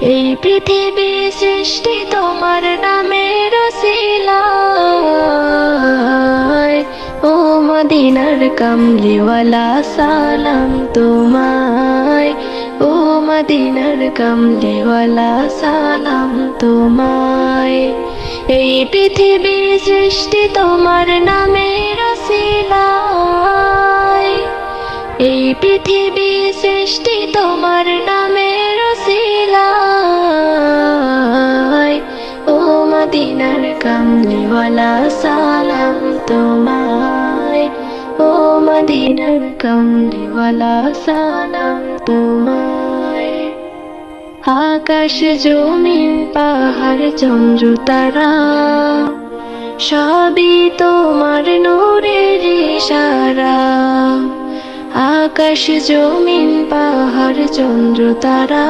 এই পৃথিবী সৃষ্টি তোমার নামের ওসিলায়। ও মদিনার কামলিওয়ালা সালাম তোমায়। ও মদিনার কামলিওয়ালা সালাম তোমায়। এই পৃথিবী সৃষ্টি তোমার নামের ওসিলায়। এই পৃথিবী সৃষ্টি তোমার নামের ওসিলায়। ও মদিনার কামলিওয়ালা সালাম তোমায়। ও মদিনার কামলিওয়ালা সালাম তোমায়। আকাশ জমিন পাহাড় চন্দ্র তারা সবই তোমার নূরের ইশারা। আকাশ জমিন পাহাড় চন্দ্র তারা